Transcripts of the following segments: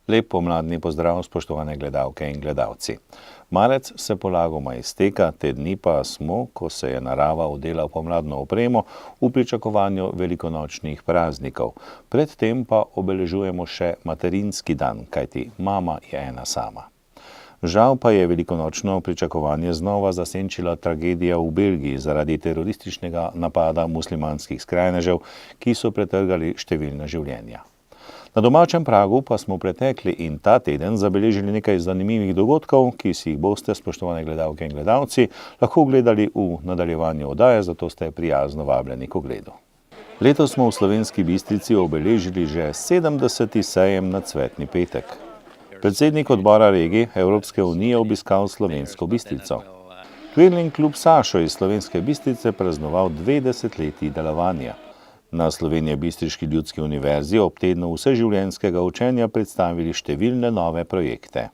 Lep pomladni pozdrav, spoštovane gledalke in gledalci. Marec se polagoma izteka, te dni pa smo, ko se je narava odela pomladno opremo, v pričakovanju velikonočnih praznikov. Predtem pa obeležujemo še materinski dan, kajti mama je ena sama. Žal pa je velikonočno pričakovanje znova zasenčila tragedija v Belgiji zaradi terorističnega napada muslimanskih skrajnežev, ki so pretrgali številna življenja. Na domačem pragu pa smo pretekli in ta teden zabeležili nekaj zanimivih dogodkov, ki si jih boste, spoštovane gledalke in gledalci, lahko ogledali v nadaljevanju oddaje, zato ste prijazno vabljeni k ogledu. Letos smo v Slovenski Bistrici obeležili že 70. sejem na Cvetni petek. Predsednik odbora regij Evropske unije obiskal Slovensko Bistrico. Twirling klub Sašo iz Slovenske Bistrice praznoval 2 desetletji delovanja. Na Slovenjebistriški ljudski univerzi ob tednu vseživljenjskega učenja predstavili številne nove projekte.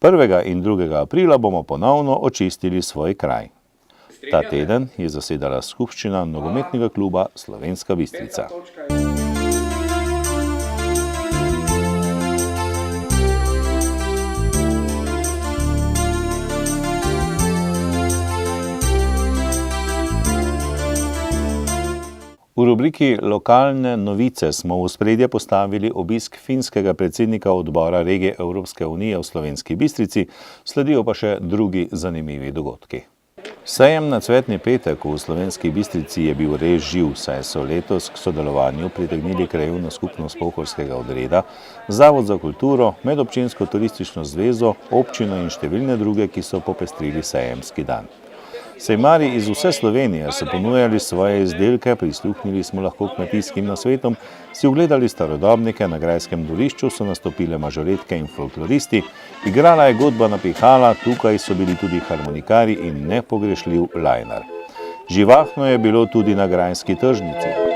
1. in 2. aprila bomo ponovno očistili svoj kraj. Ta teden je zasedala skupščina nogometnega kluba Slovenska Bistrica. V rubriki Lokalne novice smo v ospredje postavili obisk finskega predsednika odbora regije Evropske unije v Slovenski Bistrici, sledijo pa še drugi zanimivi dogodki. Sejem na Cvetni petek v Slovenski Bistrici je bil res živ, saj so letos k sodelovanju pritegnili krajevno skupnost Pohorskega odreda, Zavod za kulturo, Medobčinsko turistično zvezo, občino in številne druge, ki so popestrili sejemski dan. Sejmarji iz vse Slovenije so ponujali svoje izdelke, prisluhnili smo lahko kmetijskim nasvetom, si ogledali starodobnike, na grajskem dvorišču so nastopile mažoretke in folkloristi, igrala je godba na pihala, tukaj so bili tudi harmonikari in nepogrešljiv lajnar. Živahno je bilo tudi na grajski tržnici.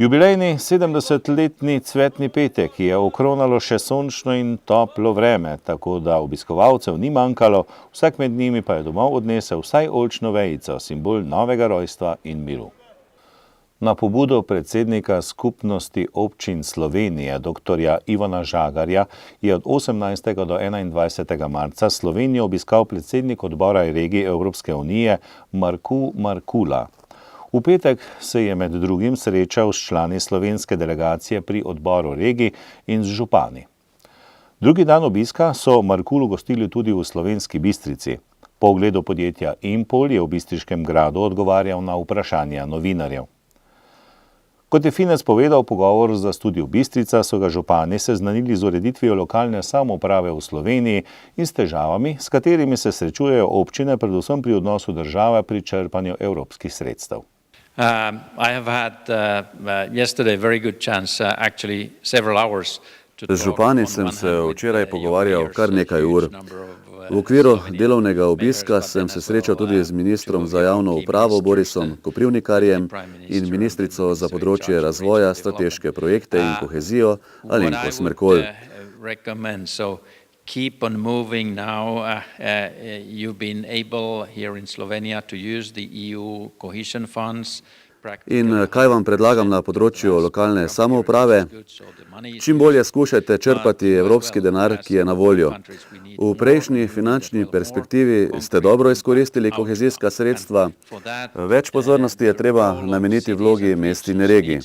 Jubilejni 70-letni cvetni petek je okronalo še sončno in toplo vreme, tako da obiskovalcev ni manjkalo, vsak med njimi pa je domov odnesel vsaj oljčno vejico, simbol novega rojstva in miru. Na pobudo predsednika Skupnosti občin Slovenije, dr. Ivana Žagarja, je od 18. do 21. marca Slovenijo obiskal predsednik odbora regij Evropske unije Marku Markula. V petek se je med drugim srečal s člani slovenske delegacije pri odboru regij in z župani. Drugi dan obiska so Markulu gostili tudi v Slovenski Bistrici. Po ogledu podjetja Impol je v Bistriškem gradu odgovarjal na vprašanja novinarjev. Kot je Finec povedal v pogovoru za Studio Bistrica, so ga župani seznanili z ureditvijo lokalne samouprave v Sloveniji in s težavami, s katerimi se srečujejo občine, predvsem pri odnosu države pri črpanju evropskih sredstev. I have had yesterday very good chance, actually several hours. Z župani sem se včeraj pogovarjal kar nekaj ur. V okviru delovnega obiska sem se srečal tudi z ministrom za javno upravo Borisom Koprivnikarjem in ministrico za področje razvoja, strateške projekte in kohezijo Alenko Smrekol. Keep on moving now. You've been able here in Slovenia to use the EU cohesion funds. In kaj vam predlagam na področju lokalne samouprave? Čim bolje skušajte črpati evropski denar, ki je na voljo. V prejšnji finančni perspektivi ste dobro izkoristili kohezijska sredstva. Več pozornosti je treba nameniti vlogi mest in regij.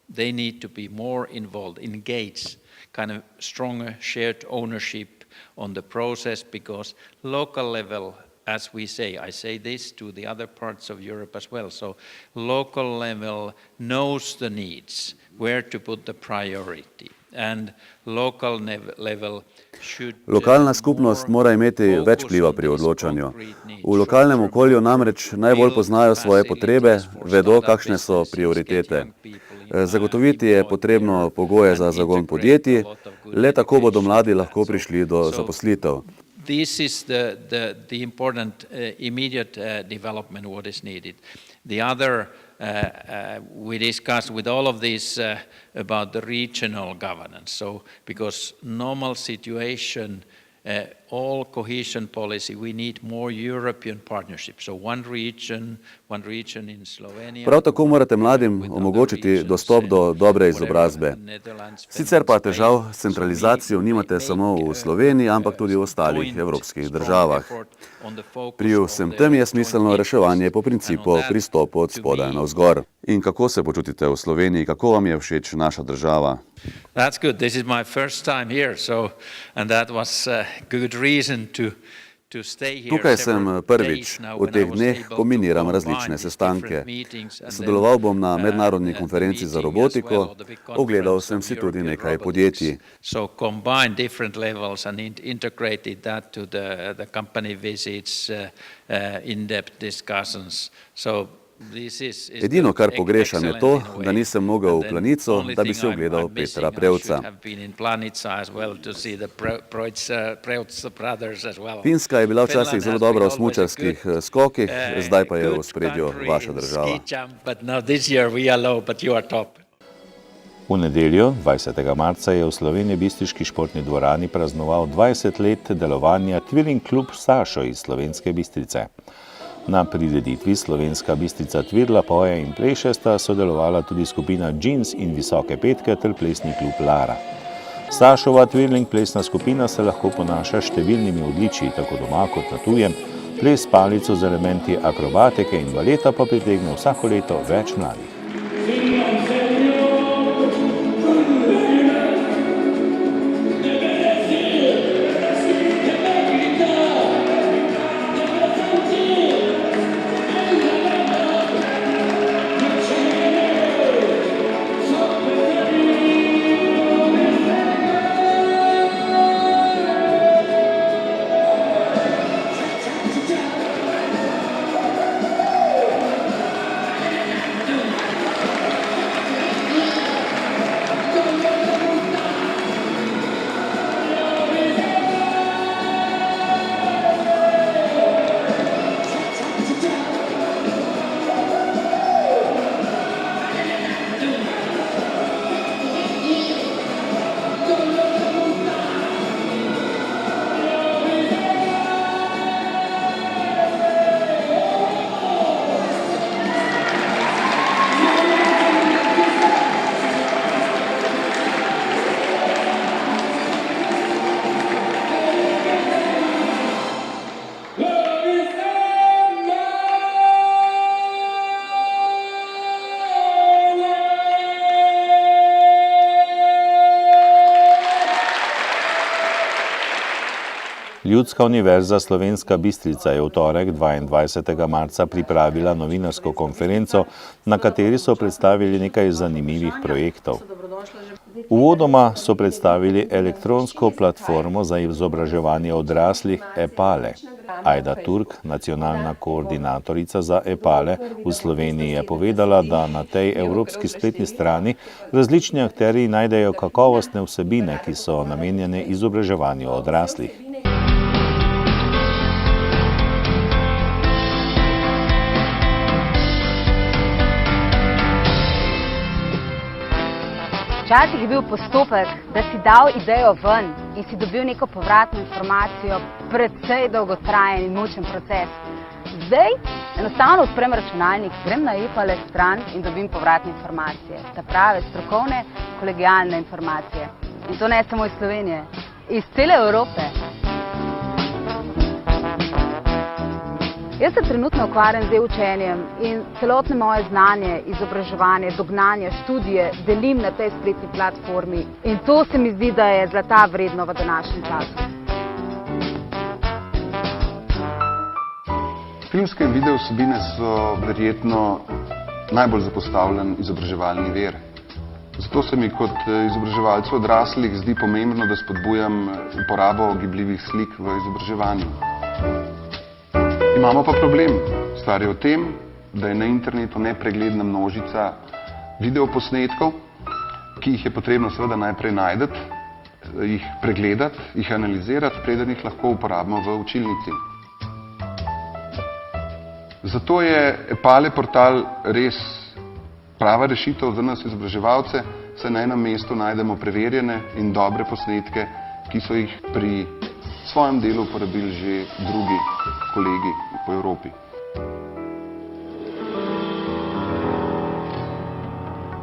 They need to be more involved, engaged, kind of stronger shared ownership on the process, because local level, as we say, I say this to the other parts of Europe as well, so local level knows the needs, where to put the priority, and local level should... Lokalna skupnost mora imeti več vpliva pri odločanju. V lokalnem okolju namreč najbolj poznajo svoje potrebe, vedo, kakšne so prioritete. Zagotoviti je potrebno pogoje za zagon podjetij, le tako bodo mladi lahko prišli do zaposlitev. This is the important immediate development what is needed. The other we discussed with all of this about the regional governance. So because normal situation all cohesion policy, we need more European partnership. So one region in Slovenia. Prav tako morate mladim omogočiti dostop do dobre izobrazbe. Sicer pa težav s centralizacijo nimate samo v Sloveniji, ampak tudi v ostalih evropskih državah. Pri vsem tem je smiselno reševanje po principu pristopu od spodaj navzgor. In kako se počutite v Sloveniji, kako vam je všeč naša država? That's good. This is my first time here, and that was a good reason to stay here. Tukaj sem prvič. V teh dneh kombiniram različne sestanke. Sodeloval bom na mednarodni konferenci za robotiko, ogledal sem si tudi nekaj podjetij. So combine different levels and integrated that to the company visits, in-depth discussions. So Edino, kar pogrešam, je to, da nisem mogel v Planico, da bi se ogledal Petra Prevca. Finska je bila včasih zelo dobra v smučarskih skokih, zdaj pa je v ospredju vaša država. V nedeljo, 20. marca, je v Sloveniji Bistriški športni dvorani praznoval 20 let delovanja Twiling klub Sašo iz Slovenske Bistrice. Na prireditvi Slovenska Bistrica Tvirla, poje in pleše sta sodelovala tudi skupina Jeans in Visoke petke ter plesni klub Lara. Sašova Twirling plesna skupina se lahko ponaša številnimi odličji, tako doma kot na tujem. Ples palico z elementi akrobatike in baleta pa pritegne vsako leto več mladih. Ljudska univerza Slovenska Bistrica je v torek 22. marca pripravila novinarsko konferenco, na kateri so predstavili nekaj zanimivih projektov. Uvodoma so predstavili elektronsko platformo za izobraževanje odraslih EPALE. Ajda Turk, nacionalna koordinatorica za EPALE v Sloveniji, je povedala, da na tej evropski spletni strani različni akterji najdejo kakovostne vsebine, ki so namenjene izobraževanju odraslih. Včasih je bil postopek, da si dal idejo ven in si dobil neko povratno informacijo, precej dolgotrajen in mučen proces. Zdaj enostavno odprem računalnik, grem na EPALE stran in dobim povratne informacije. Ta prave, strokovne, kolegialne informacije. In to ne samo iz Slovenije, iz cele Evrope. Jaz se trenutno ukvarjam z učenjem in celotno moje znanje, izobraževanje, dognanje, študije delim na tej spletni platformi in to se mi zdi, da je zlata vredno v današnjem času. Filmske in video vsebine so verjetno najbolj zapostavljen izobraževalni vir. Zato se mi kot izobraževalcu odraslih zdi pomembno, da spodbujam uporabo gibljivih slik v izobraževanju. Imamo pa problem. Stvar je v tem, da je na internetu nepregledna množica videoposnetkov, ki jih je potrebno seveda najprej najti, jih pregledati, jih analizirati, preden jih lahko uporabimo v učilnici. Zato je EPALE portal res prava rešitev za nas izobraževalce, saj na enem mestu najdemo preverjene in dobre posnetke, ki so jih pri svojem delu uporabili že drugi kolegi po Evropi.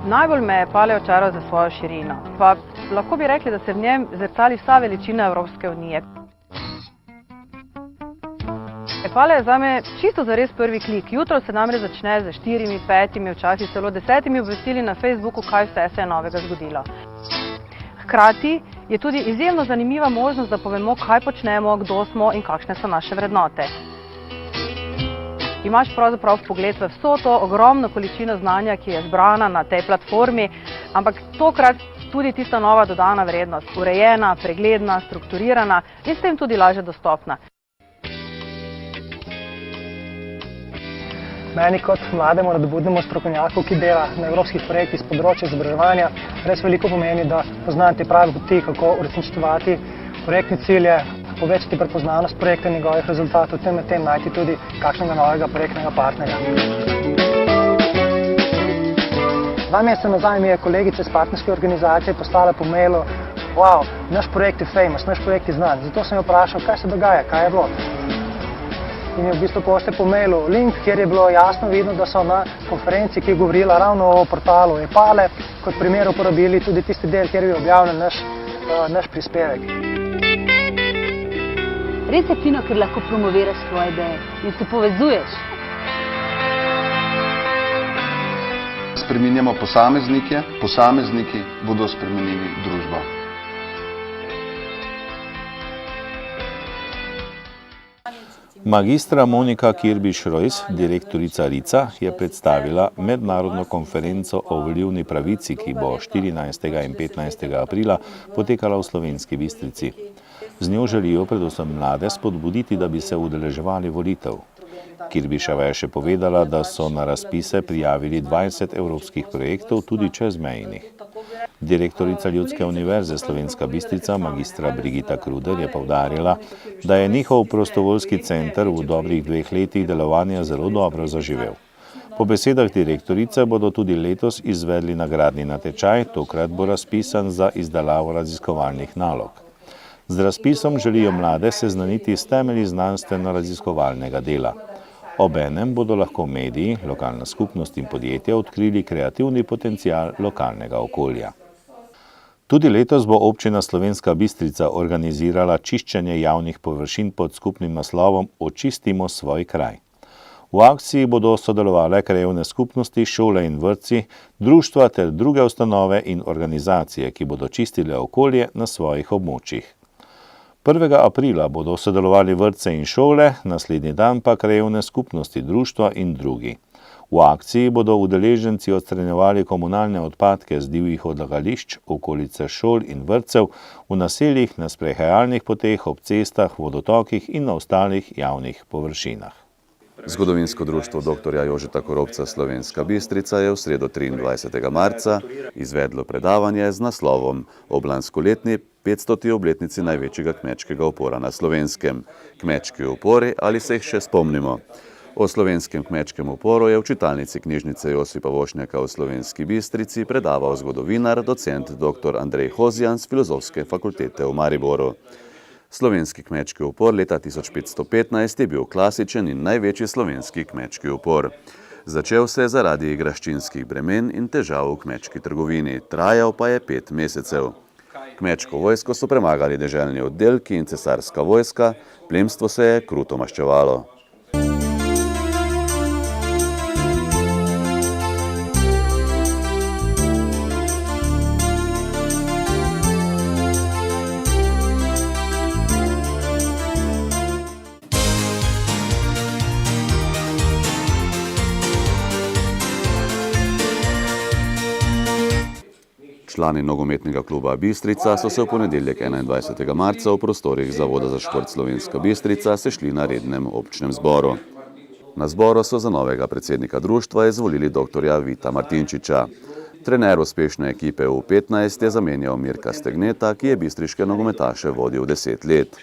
Najbolj me je EPALE očaral za svojo širino. Pa lahko bi rekli, da se v njem zrcali vsa veličina Evropske unije. EPALE je zame čisto zares prvi klik. Jutro se namreč začne z 4, 5, včasih celo 10 obvestili na Facebooku, kaj vse se je novega zgodilo. Hkrati je tudi izjemno zanimiva možnost, da povemo, kaj počnemo, kdo smo in kakšne so naše vrednote. Imaš pravzaprav vpogled v vso to ogromno količino znanja, ki je zbrana na tej platformi, ampak tokrat tudi tista nova dodana vrednost, urejena, pregledna, strukturirana in s tem tudi lažje dostopna. Meni kot mlademu nadobudnemu strokovnjaku, ki dela na evropskih projektih z področja izobraževanja, res veliko pomeni, da poznam te prave poti, kako uresničevati projektne cilje, povečati prepoznavnost projekta in njegovih rezultatov, tem najti tudi kakšnega novega projektnega partnerja. 2 meseca nazaj mi je kolegica iz partnerske organizacije poslala po mailu: "Wow, naš projekt je famous, naš projekt je znan." Zato sem jo vprašal, kaj se dogaja, kaj je bilo. In je v bistvu pošlje po mailu link, kjer je bilo jasno vidno, da so na konferenci, ki je govorila ravno o portalu EPALE, kot primer uporabili tudi tisti del, kjer je objavljen naš prispevek. Res je fino, ker lahko promoviraš svoje ideje in se povezuješ. Spreminjamo posameznike, posamezniki bodo spremenili družbo. Magistra Monika Kirbiš-Rojs, direktorica RICA, je predstavila mednarodno konferenco o volilni pravici, ki bo 14. in 15. aprila potekala v Slovenski Bistrici. Z njo želijo predvsem mlade spodbuditi, da bi se udeleževali volitev. Kirbiševa je še povedala, da so na razpise prijavili 20 evropskih projektov, tudi čezmejnih. Direktorica Ljudske univerze Slovenska Bistrica, magistra Brigita Kruder, je poudarila, da je njihov prostovoljski center v dobrih 2 letih delovanja zelo dobro zaživel. Po besedah direktorice bodo tudi letos izvedli nagradni natečaj, tokrat bo razpisan za izdelavo raziskovalnih nalog. Z razpisom želijo mlade seznaniti s temelji znanstveno-raziskovalnega dela. Obenem bodo lahko mediji, lokalna skupnost in podjetja odkrili kreativni potencial lokalnega okolja. Tudi letos bo občina Slovenska Bistrica organizirala čiščenje javnih površin pod skupnim naslovom Očistimo svoj kraj. V akciji bodo sodelovale krajevne skupnosti, šole in vrtci, društva ter druge ustanove in organizacije, ki bodo čistile okolje na svojih območjih. 1. aprila bodo sodelovali vrtce in šole, naslednji dan pa krajevne skupnosti, društva in drugi. V akciji bodo udeleženci odstranjevali komunalne odpadke z divjih odlagališč, okolice šol in vrtcev, v naseljih, na sprehajalnih poteh, ob cestah, vodotokih in na ostalih javnih površinah. Zgodovinsko društvo dr. Jožeta Koropca Slovenska Bistrica je v sredo 23. marca izvedlo predavanje z naslovom ob lanskoletni 500. obletnici največjega kmečkega upora na Slovenskem. Kmečki upori, ali se jih še spomnimo? O slovenskem kmečkem uporu je v čitalnici knjižnice Josipa Vošnjaka v Slovenski Bistrici predaval zgodovinar, docent dr. Andrej Hozjan z Filozofske fakultete v Mariboru. Slovenski kmečki upor leta 1515 je bil klasičen in največji slovenski kmečki upor. Začel se je zaradi graščinskih bremen in težav v kmečki trgovini, trajal pa je 5 mesecev. Kmečko vojsko so premagali deželni oddelki in cesarska vojska, plemstvo se je kruto maščevalo. Člani nogometnega kluba Bistrica so se v ponedeljek 21. marca v prostorih Zavoda za šport Slovenska Bistrica sešli na rednem občnem zboru. Na zboru so za novega predsednika društva izvolili dr. Vita Martinčiča. Trener uspešne ekipe U15 je zamenjal Mirka Stegneta, ki je bistriške nogometaše vodil 10 let.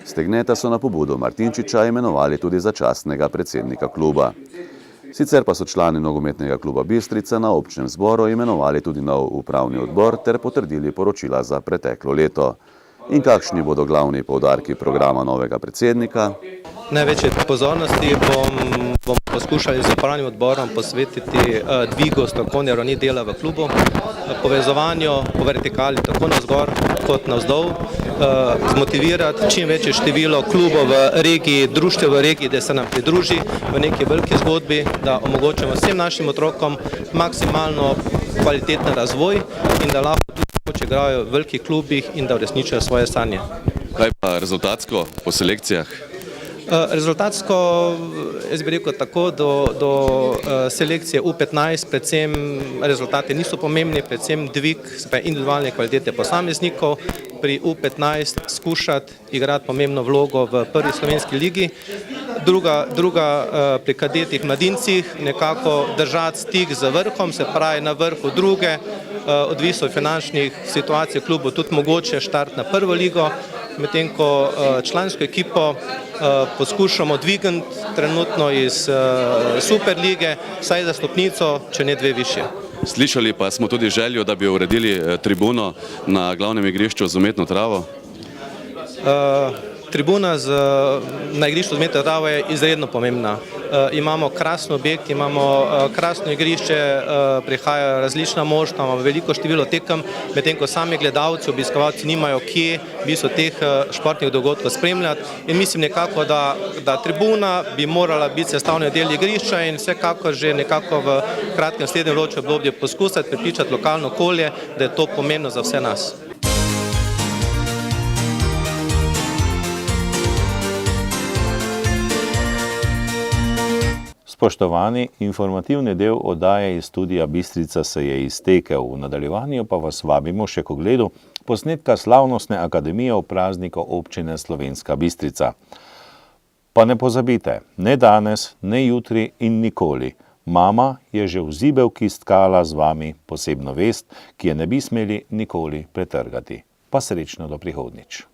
Stegneta so na pobudo Martinčiča imenovali tudi za častnega predsednika kluba. Sicer pa so člani nogometnega kluba Bistrica na občnem zboru imenovali tudi nov upravni odbor ter potrdili poročila za preteklo leto. In kakšni bodo glavni poudarki programa novega predsednika? Največje pozornosti bomo poskušali z upravnim odborom posvetiti dvigu strokovne ravni dela v klubu, povezovanju po vertikali tako navzgor kot navzdol, zmotivirati čim večje število klubov v regiji, društev v regiji, da se nam pridruži v neki veliki zgodbi, da omogočimo vsem našim otrokom maksimalno kvaliteten razvoj in da lahko tudi igrajo v velikih klubih in da uresničijo svoje sanje. Kaj pa rezultatsko po selekcijah? Rezultatsko, jaz bi rekel tako, do selekcije U15 predvsem rezultati niso pomembni, predvsem dvig individualne kvalitete posameznikov, pri U15 skušati igrati pomembno vlogo v prvi slovenski ligi, druga pri kadetih mladincih nekako držati stik z vrhom, se pravi na vrhu druge, odvisno od finančnih situacij v klubu tudi mogoče štart na prvo ligo, medtem ko člansko ekipo poskušamo dvigniti trenutno iz super lige, saj za stopnico, če ne 2 višje. Slišali pa smo tudi željo, da bi uredili tribuno na glavnem igrišču z umetno travo. Tribuna na igrišču z umetno travo je izredno pomembna. Imamo krasen objekt, imamo krasno igrišče, prihajajo različna moštva, imamo veliko število tekem, medtem ko sami gledalci, obiskovalci nimajo kje v bistvu teh športnih dogodkov spremljati. In mislim nekako, da tribuna bi morala biti sestavni del igrišča in vsekakor že nekako v kratkem slednjem vročem obdobju poskusiti prepričati lokalno okolje, da je to pomembno za vse nas. Spoštovani, informativni del oddaje iz studia Bistrica se je iztekel. V nadaljevanju pa vas vabimo še k ogledu posnetka slavnostne akademije ob prazniku občine Slovenska Bistrica. Pa ne pozabite, ne danes, ne jutri in nikoli. Mama je že v zibelki stkala z vami posebno vest, ki je ne bi smeli nikoli pretrgati. Pa srečno do prihodnjič.